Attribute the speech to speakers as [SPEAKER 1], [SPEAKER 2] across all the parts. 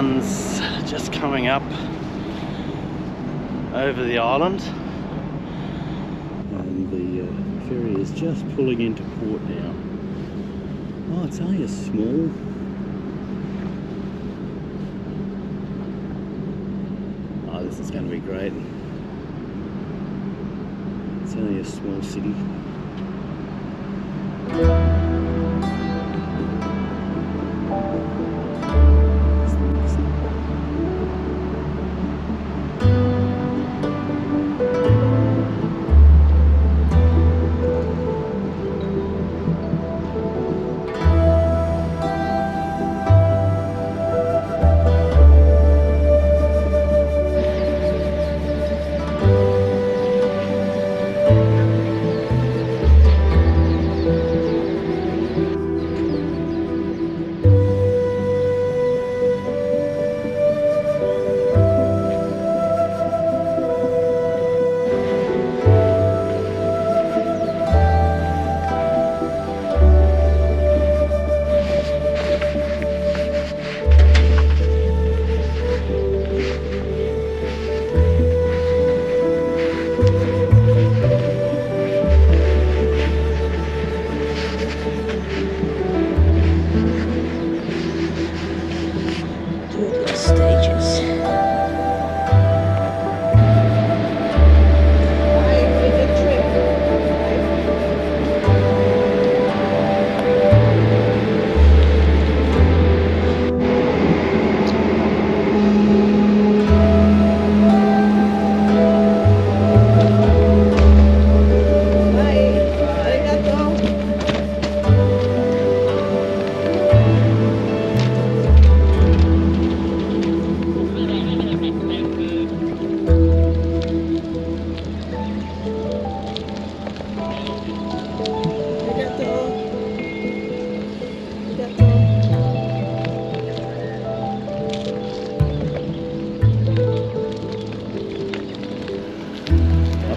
[SPEAKER 1] sun's just coming up over the island. And the ferry is just pulling into port now. Oh, it's only a small... Oh, this is going to be great. It's only a small city.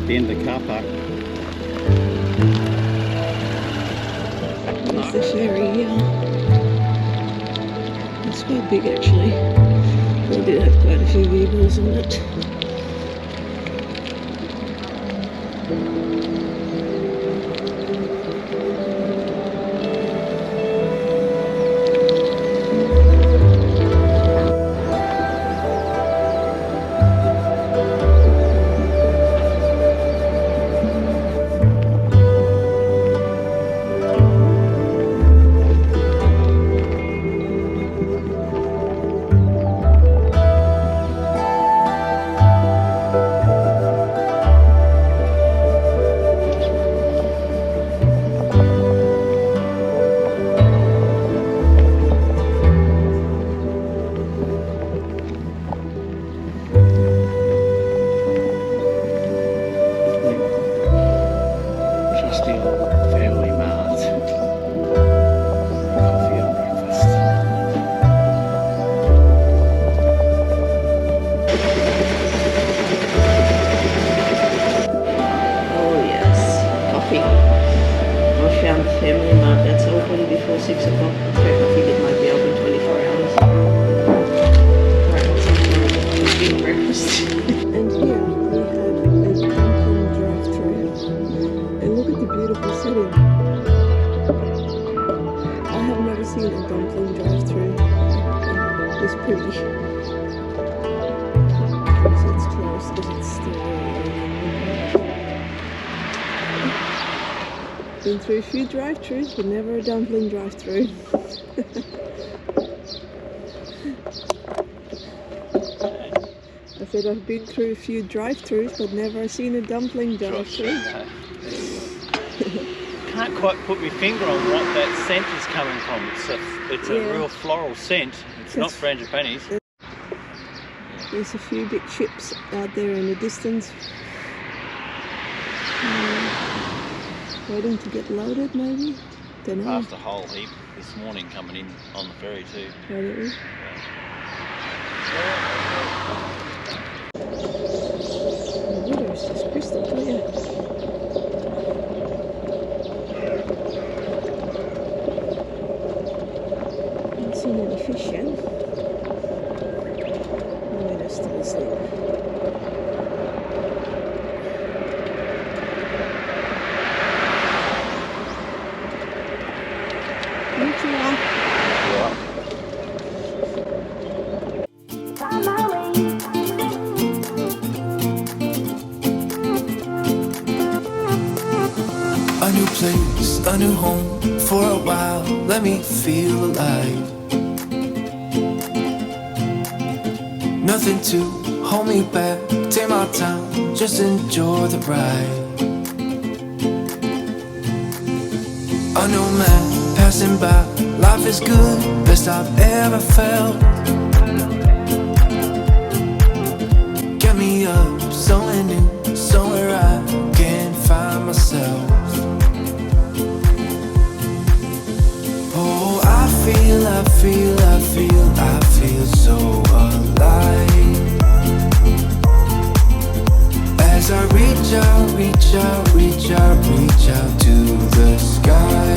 [SPEAKER 1] In the car park.
[SPEAKER 2] There's the ferry here. It's quite big actually. We did have quite a few vehicles on it. Family Mart that's open before 6 o'clock. In fact, I think it might be open 24 hours. Alright, eating breakfast. And here we have a dumpling drive-through. And look at the beautiful setting. I have never seen a dumpling drive-through this pretty. So it's closed because it's still been through a few drive-thrus, but never a dumpling drive-thru. I said I've been through a few drive-thrus, but never seen a dumpling drive-thru.
[SPEAKER 1] Can't quite put my finger on what that scent is coming from. It's a real floral scent. It's not frangipanis.
[SPEAKER 2] There's a few big ships out there in the distance. Waiting to get loaded, maybe? Don't know.
[SPEAKER 1] Passed a whole heap this morning coming in on the ferry too.
[SPEAKER 2] Really? The water is just crystal clear. Haven't seen any fish yet.
[SPEAKER 3] place, a new home for a while. Let me feel alive. Nothing to hold me back. Take my time, just enjoy the ride. A new man passing by. Life is good, best I've ever felt. Get me up, somewhere new, somewhere I can find myself. Oh, I feel so alive. As I reach out to the sky.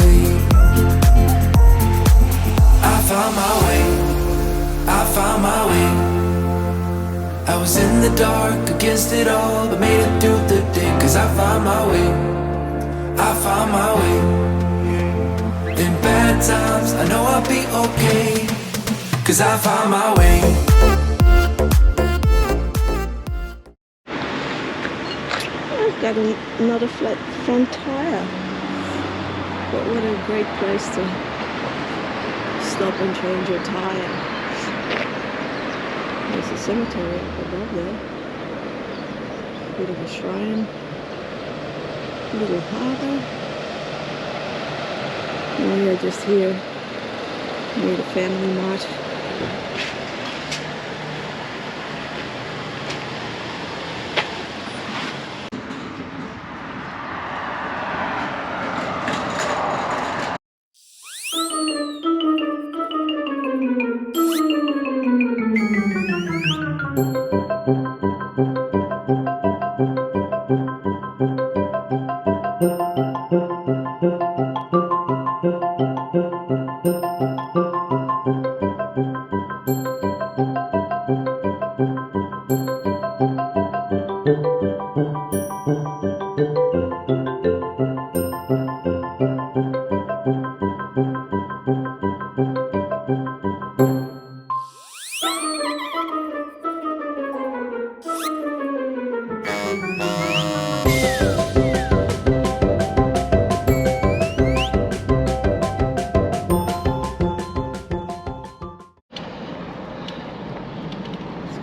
[SPEAKER 3] I found my way. I was in the dark against it all, but made it through the day. Cause I found my way. In bad times, I know I'll be okay. Cause I found my way.
[SPEAKER 2] I've got another flat front tire. But what a great place to stop and change your tire. There's a cemetery up above there. Bit of a shrine. Little harbour. And we are just here near the Family Mart.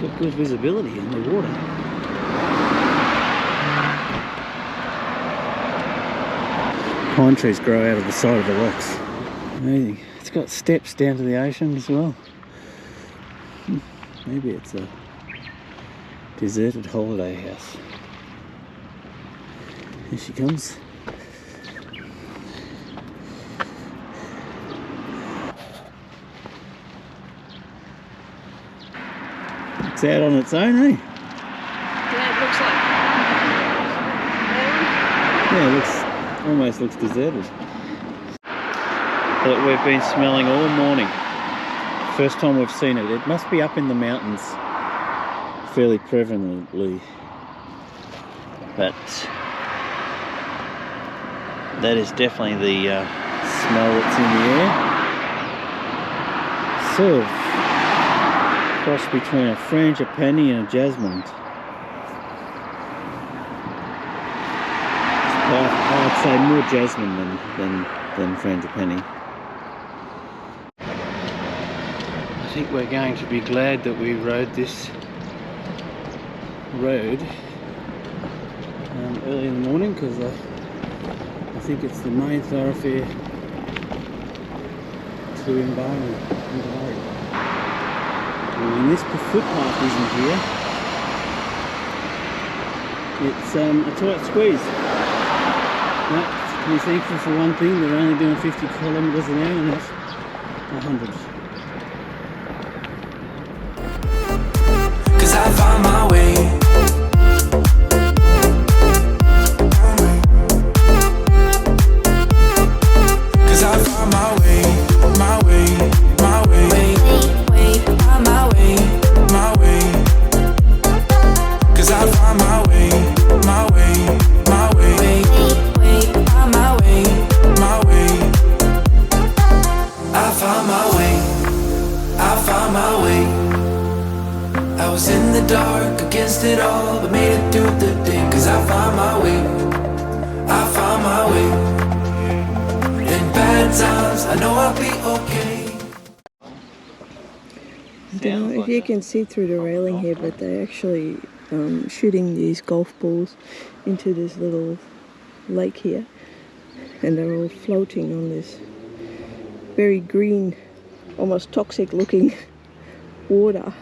[SPEAKER 1] Got good visibility in the water. Pine trees grow out of the side of the rocks. Amazing. It's got steps down to the ocean as well. Maybe it's a deserted holiday house. Here she comes. It's out on its own, eh?
[SPEAKER 2] Yeah, it looks like.
[SPEAKER 1] Yeah, it almost looks deserted. That we've been smelling all morning. First time we've seen it. It must be up in the mountains fairly prevalently. But that is definitely the smell that's in the air. Sort of cross between a frangipani and a jasmine. I'd say more jasmine than frangipani. I think we're going to be glad that we rode this road early in the morning, because I think it's the main thoroughfare to Mbari. And this footpath isn't here. It's a tight squeeze. But we're thankful for one thing, they're only doing 50 kilometres an hour and not 100.
[SPEAKER 3] Cause I found my way. Cause I found my way, my way, my way. Found my way, my way. Cause I found my way, my way, my way. Found my way, my way. I found my way, I found my way. I was in the dark against it all, but made it through the day. Cause I found my way, I found my way. bad times, I know I'll be okay.
[SPEAKER 2] I don't know if you can see through the railing here, but they're actually shooting these golf balls into this little lake here, and they're all floating on this very green, almost toxic looking water.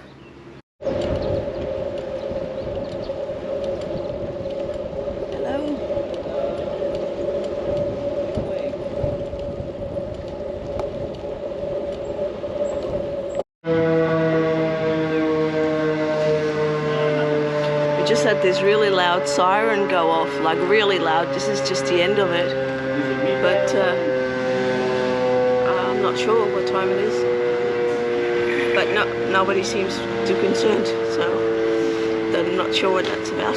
[SPEAKER 2] Just had this really loud siren go off, like really loud. This is just the end of it, but I'm not sure what time it is, but nobody seems too concerned, so I'm not sure what that's about.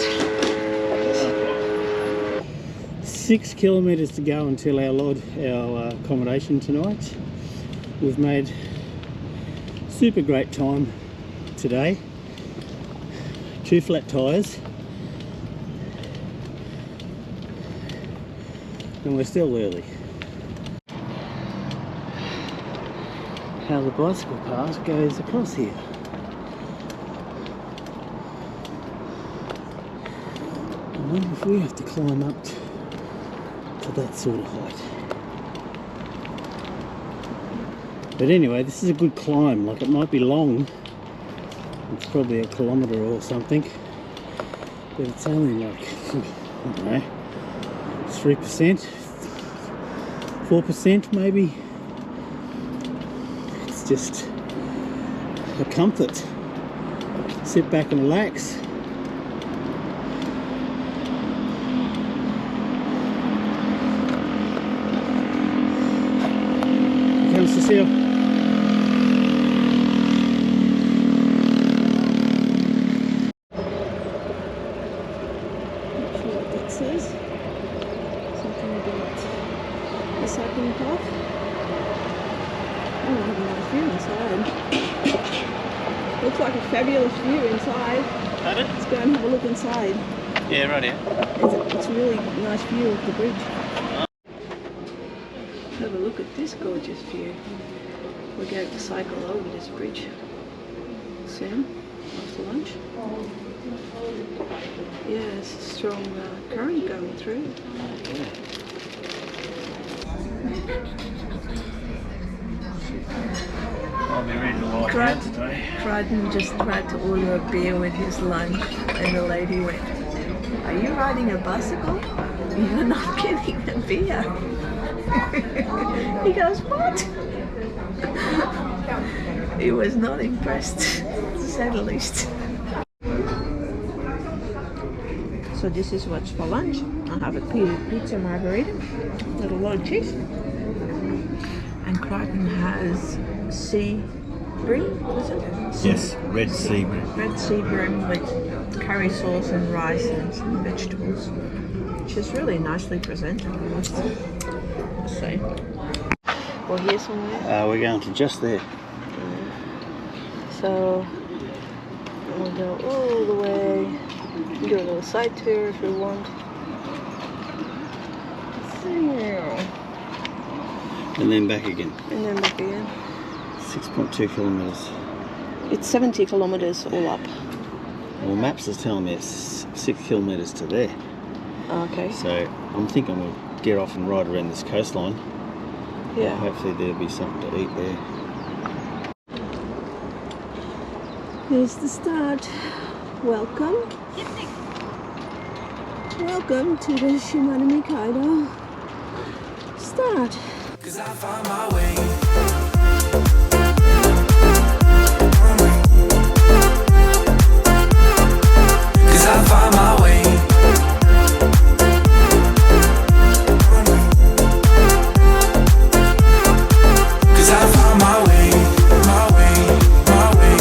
[SPEAKER 1] 6 kilometres to go until our accommodation tonight. We've made super great time today. 2 flat tyres, and we're still early. How the bicycle path goes across here. I wonder if we have to climb up to that sort of height. But anyway, this is a good climb. Like, it might be long. It's probably a kilometre or something, but it's only like, I don't know, 3%, 4% maybe. It's just a comfort. Sit back and relax. Here comes Cecile.
[SPEAKER 2] Looks like a fabulous view inside.
[SPEAKER 1] Pardon?
[SPEAKER 2] Let's go and have a look inside.
[SPEAKER 1] Yeah, right here.
[SPEAKER 2] It's a really nice view of the bridge. Have a look at this gorgeous view. We're going to cycle over this bridge soon, after lunch. Yeah, there's a strong current going through.
[SPEAKER 1] I'll be ready to lie down today.
[SPEAKER 2] Dryden just tried to order a beer with his lunch, and the lady went, "Are you riding a bicycle? You're not getting a beer." He goes, "What?" He was not impressed, to say the least. So this is what's for lunch. I have a pizza margherita with a lot of cheese. And Crichton has sea bream, is it?
[SPEAKER 1] Yes, red sea bream.
[SPEAKER 2] Red sea bream with curry sauce and rice and some vegetables, which is really nicely presented, I must say. Or here somewhere?
[SPEAKER 1] We're going to just there.
[SPEAKER 2] So we'll go all the way, do a little side tour if we want.
[SPEAKER 1] And then back again.
[SPEAKER 2] And then back again.
[SPEAKER 1] 6.2 kilometres.
[SPEAKER 2] It's 70 kilometres all up.
[SPEAKER 1] Well, Maps is telling me it's 6 kilometres to there.
[SPEAKER 2] Okay.
[SPEAKER 1] So I'm thinking we'll get off and ride around this coastline.
[SPEAKER 2] Yeah.
[SPEAKER 1] Hopefully there'll be something to eat there.
[SPEAKER 2] Here's the start. Welcome. Welcome to the Shimanami Kaido start.
[SPEAKER 3] 'Cause I found my way. Cause I find my way. Cause I found my way, my way, my way,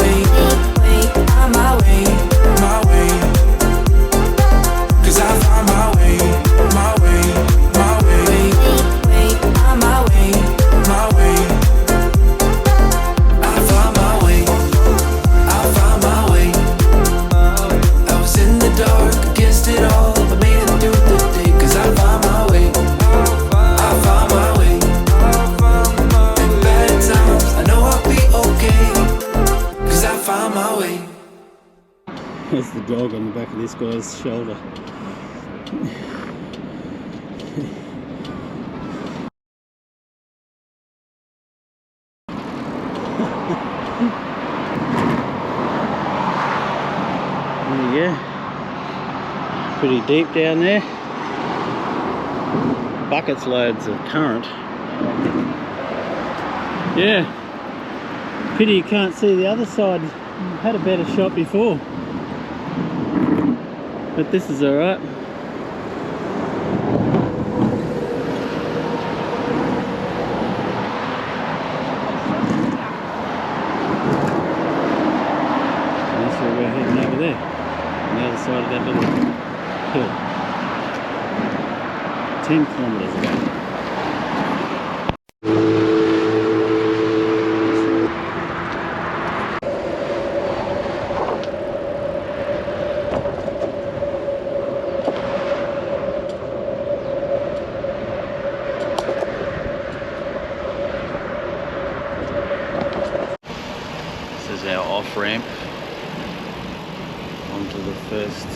[SPEAKER 3] my way, my way. Cause I found my way, my way, my way, my way, my way.
[SPEAKER 1] There's the dog on the back of this guy's shoulder. There you go. Pretty deep down there. Buckets loads of current. Yeah. Pity you can't see the other side. Had a better shot before. But this is alright. That's where we're heading over there. On the other side of that little hill. 10 kilometres away. This is our off-ramp onto the first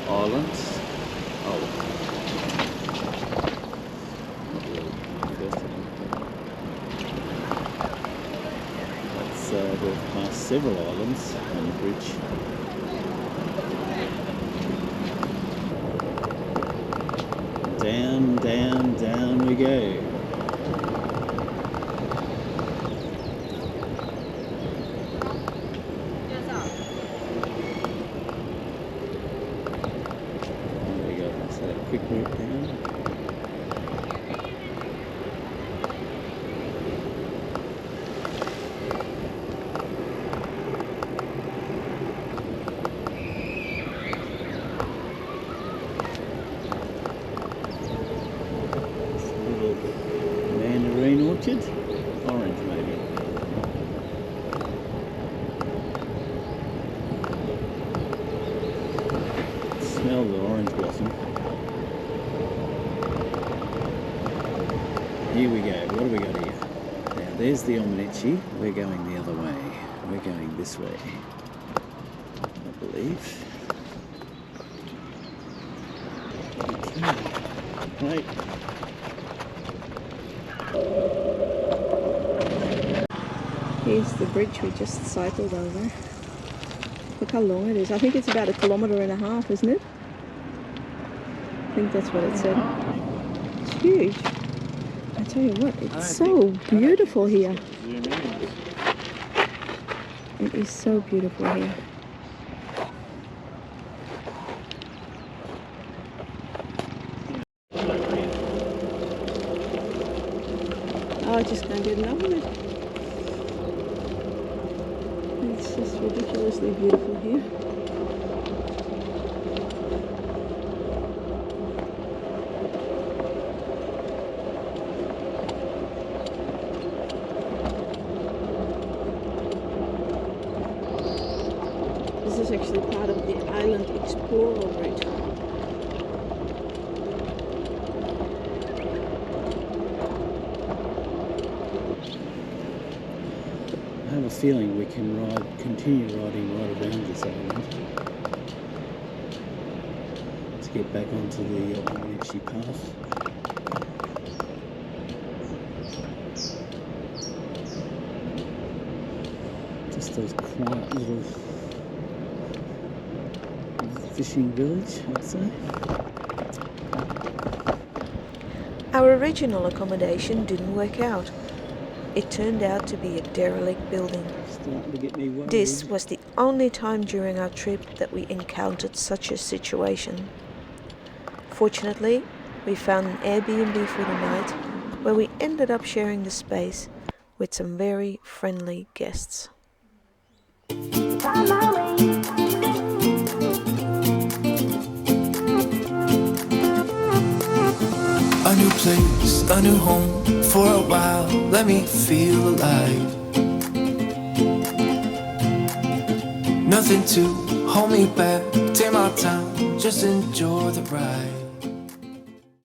[SPEAKER 1] islands. Oh, that's we've passed several islands on the bridge. Down, down, down we go. Quick route down. It's a little mandarin orchard, orange maybe. Smell the orange blossom. Here we go. What do we got here? Now there's the Omnichi. We're going the other way. We're going this way, I believe. Okay. Right.
[SPEAKER 2] Here's the bridge we just cycled over. Look how long it is. I think it's about 1.5 kilometres, isn't it? I think that's what it said. It's huge. I tell you what, it's so beautiful here. It is so beautiful here. Oh, I just can't get enough of it. It's just ridiculously beautiful here. This is actually part of the Island Explorer route.
[SPEAKER 1] I have a feeling we can continue riding right around this island to get back onto the Omnichi path. Just a quiet little fishing village, I'd say.
[SPEAKER 2] Our original accommodation didn't work out. It turned out to be a derelict building.
[SPEAKER 1] Starting to get me worried.
[SPEAKER 2] This was the only time during our trip that we encountered such a situation. Fortunately, we found an Airbnb for the night where we ended up sharing the space with some very friendly guests.
[SPEAKER 3] A new place, a new home. For a while, let me feel alive. Nothing to hold me back. Take my time, just enjoy the ride.